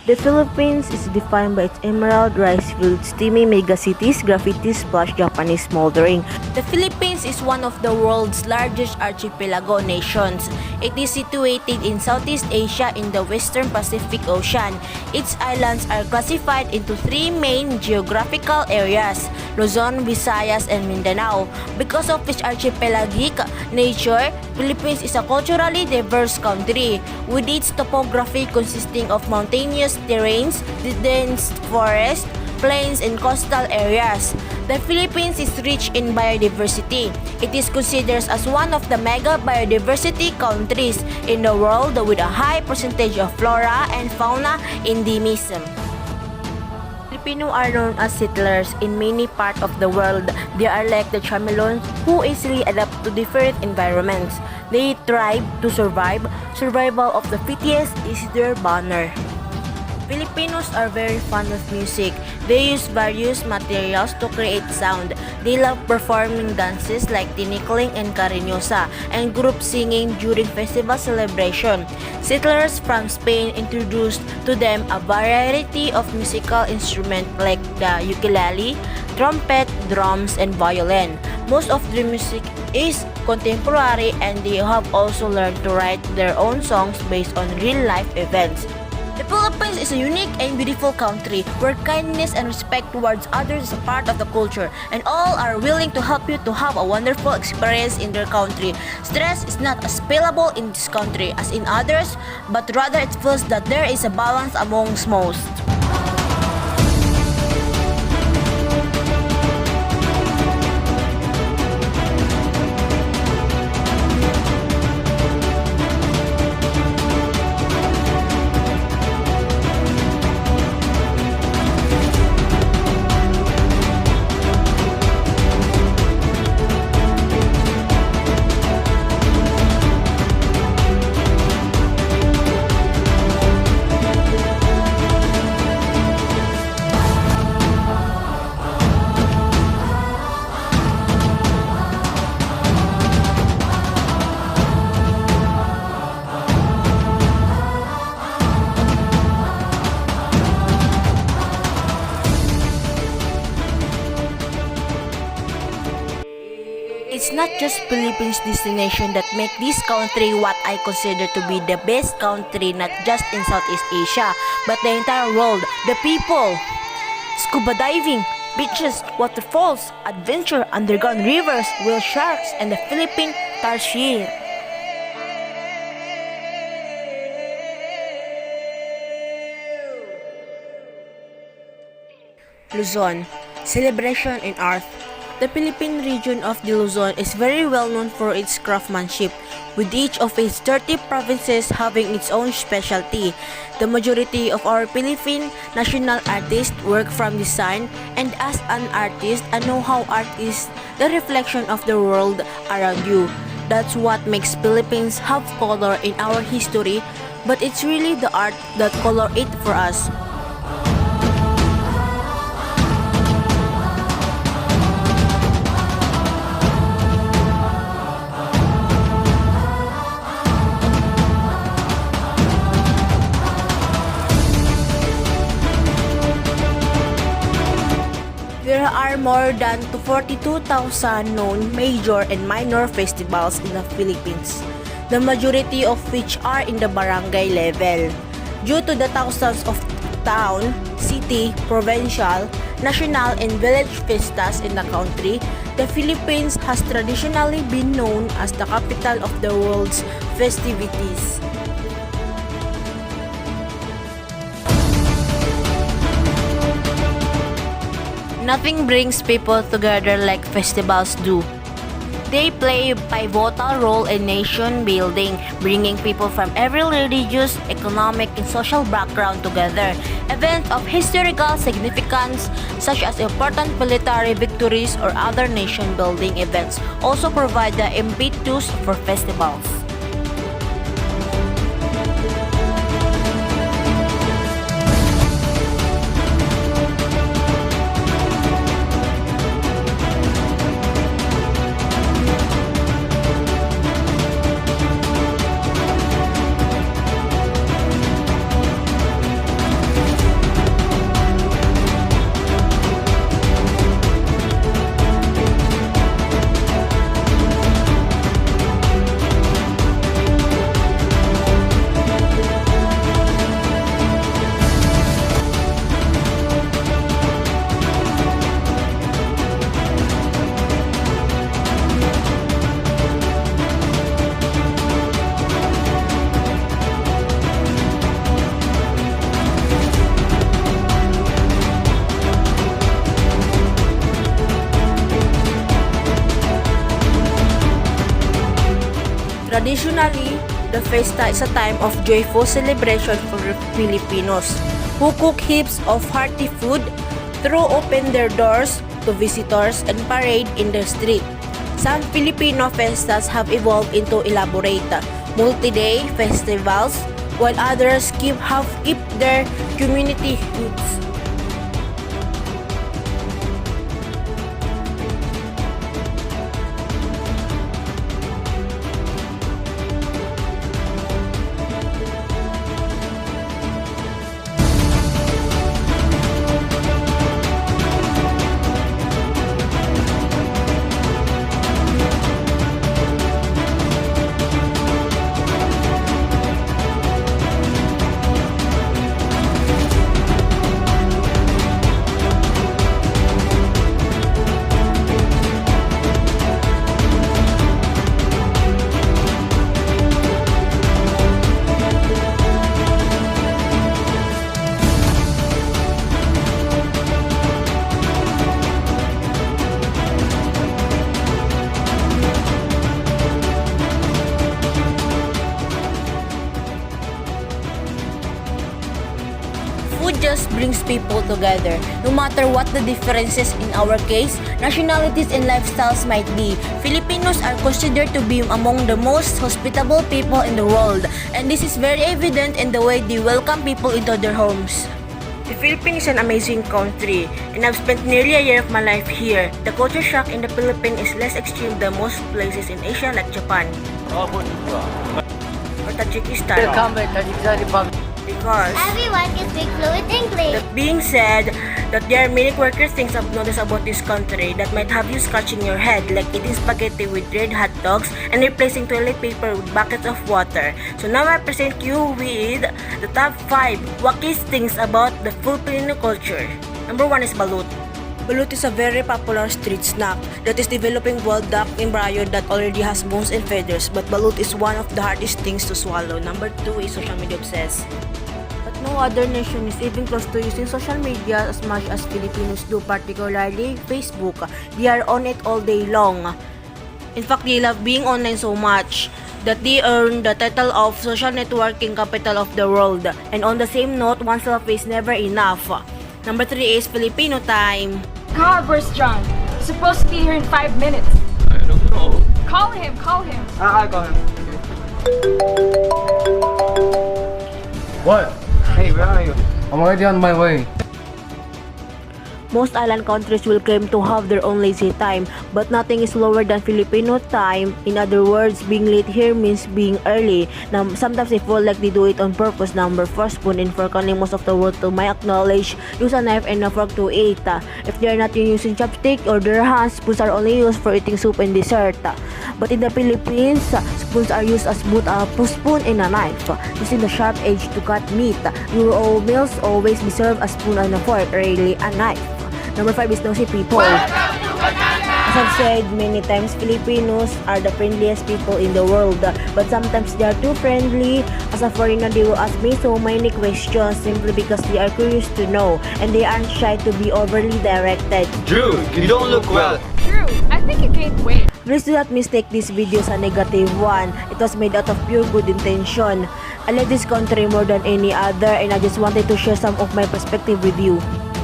The Philippines is defined by its emerald rice fields, steamy megacities, graffiti splash Japanese smoldering. The Philippines is one of the world's largest archipelago nations. It is situated in Southeast Asia in the Western Pacific Ocean. Its islands are classified into three main geographical areas: Luzon, Visayas, and Mindanao. Because of its archipelagic nature, Philippines is a culturally diverse country, with its topography consisting of mountainous terrains, dense forests, plains, and coastal areas. The Philippines is rich in biodiversity. It is considered as one of the mega biodiversity countries in the world with a high percentage of flora and fauna endemism. Filipino are known as settlers in many parts of the world. They are like the chameleons who easily adapt to different environments. They thrive to survive. Survival of the fittest is their banner. Filipinos are very fond of music. They use various materials to create sound. They love performing dances like tinikling and cariñosa, and group singing during festival celebration. Settlers from Spain introduced to them a variety of musical instruments like the ukulele, trumpet, drums, and violin. Most of their music is contemporary, and they have also learned to write their own songs based on real-life events. The Philippines is a unique and beautiful country where kindness and respect towards others is a part of the culture, and all are willing to help you to have a wonderful experience in their country. Stress is not as palpable in this country as in others, but rather it feels that there is a balance amongst most. It's not just Philippines destination that make this country what I consider to be the best country, not just in Southeast Asia, but the entire world. The people, scuba diving, beaches, waterfalls, adventure, underground rivers, whale sharks, and the Philippine tarsier. Luzon, celebration in art. The Philippine region of the Luzon is very well known for its craftsmanship, with each of its 30 provinces having its own specialty. The majority of our Philippine national artists work from design, and as an artist, I know how art is the reflection of the world around you. That's what makes Philippines have color in our history, but it's really the art that color it for us. There are more than 42,000 known major and minor festivals in the Philippines, the majority of which are in the barangay level. Due to the thousands of town, city, provincial, national, and village fiestas in the country, the Philippines has traditionally been known as the capital of the world's festivities. Nothing brings people together like festivals do. They play a pivotal role in nation building, bringing people from every religious, economic, and social background together. Events of historical significance, such as important military victories or other nation-building events, also provide the impetus for festivals. Traditionally, the fiesta is a time of joyful celebration for Filipinos who cook heaps of hearty food, throw open their doors to visitors, and parade in the street. Some Filipino fiestas have evolved into elaborate multi-day festivals, while others have kept their community roots. Food just brings people together. No matter what the differences in our case, nationalities and lifestyles might be, Filipinos are considered to be among the most hospitable people in the world, and this is very evident in the way they welcome people into their homes. The Philippines is an amazing country, and I've spent nearly a year of my life here. The culture shock in the Philippines is less extreme than most places in Asia like Japan or Tajikistan. Because everyone can speak fluent English. that being said, that there are many quirky things I've noticed about this country that might have you scratching your head, like eating spaghetti with red hot dogs and replacing toilet paper with buckets of water. So now I present you with the top 5 wackiest things about the Filipino culture. Number 1 is balut. Balut is a very popular street snack that is developing wild duck embryo that already has bones and feathers, but balut is one of the hardest things to swallow. Number 2 is social media obsessed. But no other nation is even close to using social media as much as Filipinos do, particularly Facebook. They are on it all day long. In fact, they love being online so much that they earn the title of social networking capital of the world. And on the same note, one selfie is never enough. Number 3 is Filipino time. God, where's John? He's supposed to be here in 5 minutes. I don't know. Call him, call him. I'll call him. What? Hey, where are you? I'm already on my way. Most island countries will claim to have their own lazy time, but nothing is slower than Filipino time. In other words, being late here means being early. Now, sometimes I feel like they do it on purpose. Number 4, spoon and fork. Calling most of the world to my acknowledge, use a knife and a fork to eat. If they are not using chopstick or their hands, spoons are only used for eating soup and dessert. But in the Philippines, spoons are used as both a spoon and a knife. Using the sharp edge to cut meat. Your meals always be served as spoon and a fork, rarely a knife. Number 5 is nosy people. As I've said many times, Filipinos are the friendliest people in the world, but sometimes they are too friendly. As a foreigner, they will ask me so many questions simply because they are curious to know, and they aren't shy to be overly directed. Drew, you don't look well. Drew, I think you gained weight. Please do not mistake this video as a negative one. It was made out of pure good intention. I love this country more than any other, and I just wanted to share some of my perspective with you.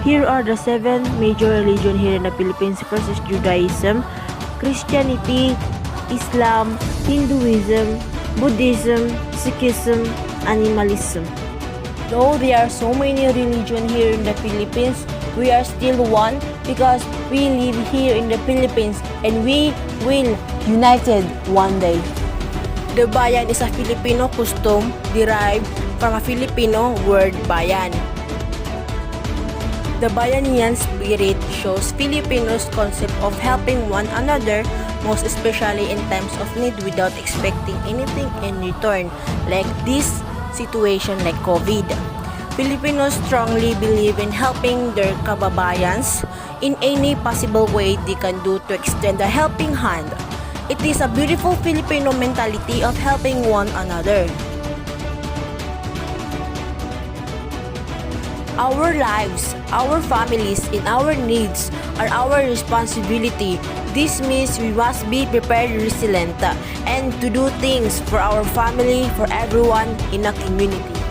Here are the 7 major religions here in the Philippines. First is Judaism, Christianity, Islam, Hinduism, Buddhism, Sikhism, Animalism. Though there are so many religions here in the Philippines, we are still one because we live here in the Philippines and we will united one day. The bayan is a Filipino custom derived from a Filipino word bayan. The Bayanihan spirit shows Filipinos' concept of helping one another, most especially in times of need without expecting anything in return, like this situation like COVID. Filipinos strongly believe in helping their kababayans in any possible way they can do to extend a helping hand. It is a beautiful Filipino mentality of helping one another. Our lives, our families, and our needs are our responsibility. This means we must be prepared, resilient, and to do things for our family, for everyone in a community.